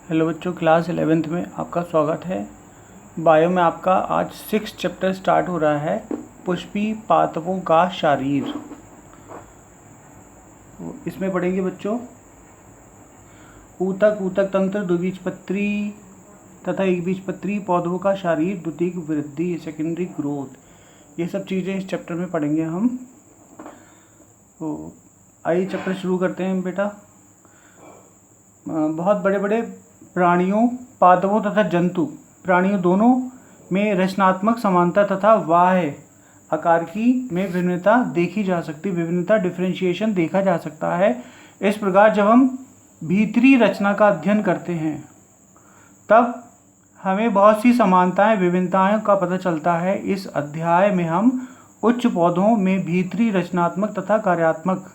Hello बच्चों, class 11th में आपका स्वागत है। बायो में आपका आज 6 चैप्टर स्टार्ट हो रहा है, पुष्पी पादपों का शारीर। इसमें पढ़ेंगे बच्चों ऊतक, ऊतक तंत्र, द्विबीजपत्री तथा एकबीजपत्री पौधों का शारीर, द्वितीयक वृद्धि, सेकेंडरी ग्रोथ, ये सब चीज़ें इस चैप्टर में पढ़ेंगे हम। तो आइए चैप्टर शुरू करते हैं बेटा। बहुत बड़े बड़े प्राणियों, पादपों तथा जंतु प्राणियों दोनों में रचनात्मक समानता तथा बाह्य आकार की में विभिन्नता देखी जा सकती, विभिन्नता डिफरेंशिएशन देखा जा सकता है। इस प्रकार जब हम भीतरी रचना का अध्ययन करते हैं तब हमें बहुत सी समानताएं, विभिन्नताओं का पता चलता है। इस अध्याय में हम उच्च पौधों में भीतरी रचनात्मक तथा कार्यात्मक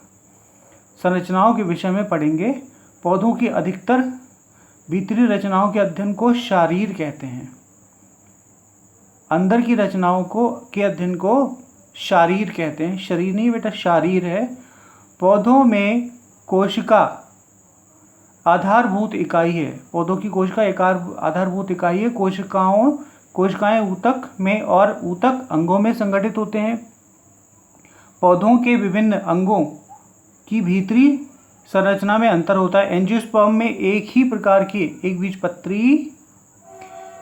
संरचनाओं के विषय में पढ़ेंगे। पौधों की अधिकतर भीतरी रचनाओं के अध्ययन को शारीर कहते हैं। अंदर की रचनाओं के अध्ययन को शारीर कहते हैं। शरीर नहीं बेटा, शारीर है। पौधों में कोशिका आधारभूत इकाई है। पौधों की कोशिका एक आधारभूत इकाई है। कोशिकाएं ऊतक में और ऊतक अंगों में संगठित होते हैं। पौधों के विभिन्न अंगों की भीतरी संरचना में अंतर होता है। एंजियोस्पर्म में एक ही प्रकार की एकबीजपत्री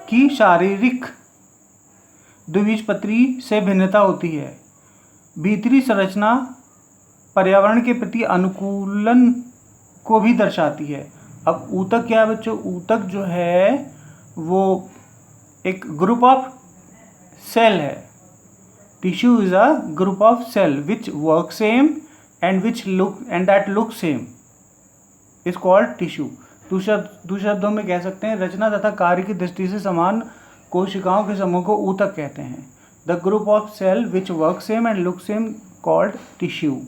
की शारीरिक द्विबीजपत्री से भिन्नता होती है। भीतरी संरचना पर्यावरण के प्रति अनुकूलन को भी दर्शाती है। अब ऊतक क्या है बच्चों? ऊतक जो है वो एक ग्रुप ऑफ सेल है। Tissue is a group of cell which work same and that look same is called tissue। दूसरे शब्दों में कह सकते हैं रचना तथा कार्य की दृष्टि से समान कोशिकाओं के समूह को ऊतक कहते हैं। The group of cell which work same and look same called tissue.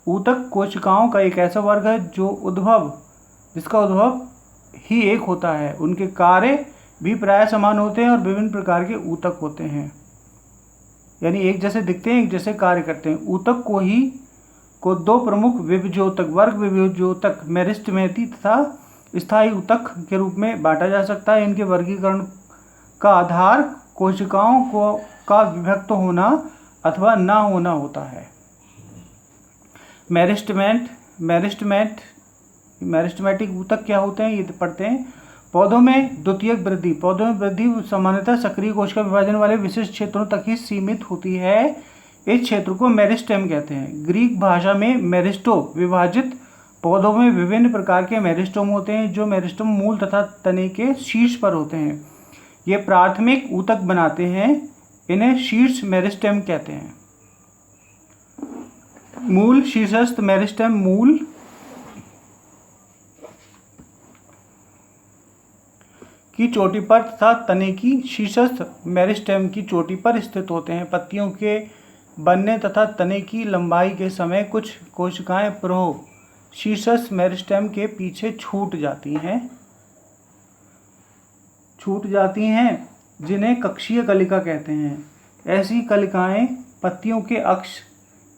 ऊतक कोशिकाओं का एक ऐसा वर्ग है जिसका उद्भव ही एक होता है। उनके कार्य भी प्राय समान होते हैं और विभिन्न प्रकार के ऊतक होते हैं, यानी एक जैसे दिखते हैं, एक जैसे कार्य करते हैं। ऊतक को दो प्रमुख विभजोतक मेरिस्टेमेटी तथा स्थायी ऊतक के रूप में बांटा जा सकता है। इनके वर्गीकरण का आधार कोशिकाओं का विभक्त होना अथवा ना होना होता है। मेरिस्टेमेटिक ऊतक क्या होते हैं ये पढ़ते हैं। पौधों में द्वितीयक वृद्धि। पौधों में वृद्धि सामान्यतः सक्रिय कोशिका विभाजन वाले विशिष्ट क्षेत्रों तक ही सीमित होती है। इस क्षेत्र को मेरिस्टेम कहते हैं। ग्रीक भाषा में मेरिस्टो विभाजित पौधों में विभिन्न प्रकार के मेरिस्टोम होते हैं, जो मेरिस्टोम मूल तथा तने के शीर्ष पर होते हैं। ये प्राथमिक ऊतक बनाते हैं। इन्हें शीर्ष मेरिस्टेम कहते हैं। मूल शीर्षस्थ मेरिस्टेम मूल की चोटी पर तथा तने की शीर्षस्थ मेरिस्टेम की चोटी पर स्थित होते हैं। पत्तियों के बनने तथा तने की लंबाई के समय कुछ कोशिकाएं शीर्षस्थ मेरिस्टेम के पीछे छूट जाती हैं, जिन्हें कक्षीय कलिका कहते हैं। ऐसी कलिकाएं पत्तियों के अक्ष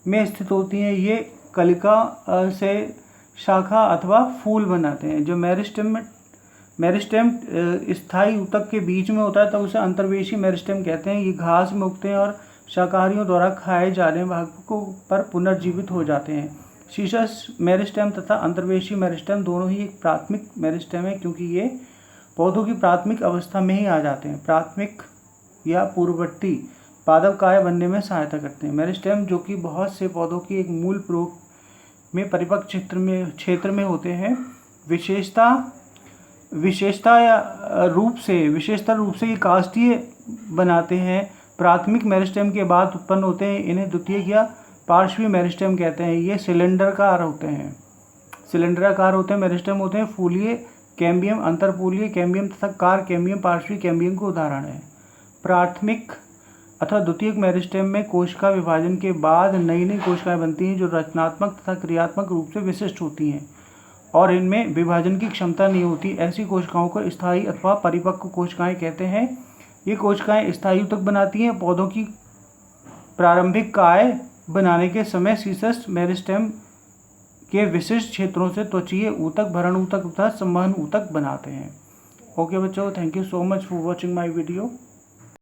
में स्थित होती हैं। ये कलिका से शाखा अथवा फूल बनाते हैं। जो मेरिस्टेम स्थायी ऊतक के बीच में होता है तब उसे अंतर्वेशी मेरिस्टेम कहते हैं। ये घास में उगते हैं और शाकाहारियों द्वारा खाए जाने भागों पर पुनर्जीवित हो जाते हैं। शीर्षस्थ मेरिस्टेम तथा अंतर्वेशी मेरिस्टेम दोनों ही एक प्राथमिक मेरिस्टेम है, क्योंकि ये पौधों की प्राथमिक अवस्था में ही आ जाते हैं। प्राथमिक या पूर्ववर्ती पादप काय बनने में सहायता करते हैं। मेरिस्टेम जो कि बहुत से पौधों की एक मूल प्रयोग में परिपक्व क्षेत्र में होते हैं। विशेषता रूप से ये काष्ठीय बनाते हैं। प्राथमिक मेरिस्टेम के बाद उत्पन्न होते हैं। इन्हें द्वितीयक या पार्श्वी मेरिस्टेम कहते हैं। ये सिलेंडराकार होते हैं। मेरिस्टेम होते हैं। फूलीय कैम्बियम, अंतरफूलीय कैम्बियम तथा कार कैम्बियम पार्श्वी कैम्बियम को उदाहरण है। प्राथमिक अथवा द्वितीयक मेरिस्टेम में कोशिका विभाजन के बाद नई नई कोशिकाएं बनती हैं, जो रचनात्मक तथा क्रियात्मक रूप से विशिष्ट होती हैं और इनमें विभाजन की क्षमता नहीं होती। ऐसी कोशिकाओं को स्थायी अथवा परिपक्व कोशिकाएं कहते हैं। ये कोशिकाएं स्थायी ऊतक बनाती हैं। पौधों की प्रारंभिक काय बनाने के समय शीर्षस्थ मेरिस्टेम के विशिष्ट क्षेत्रों से त्वचीय ऊतक, भरण ऊतक तथा संवहन ऊतक बनाते हैं। ओके बच्चों, thank you so much for watching my video.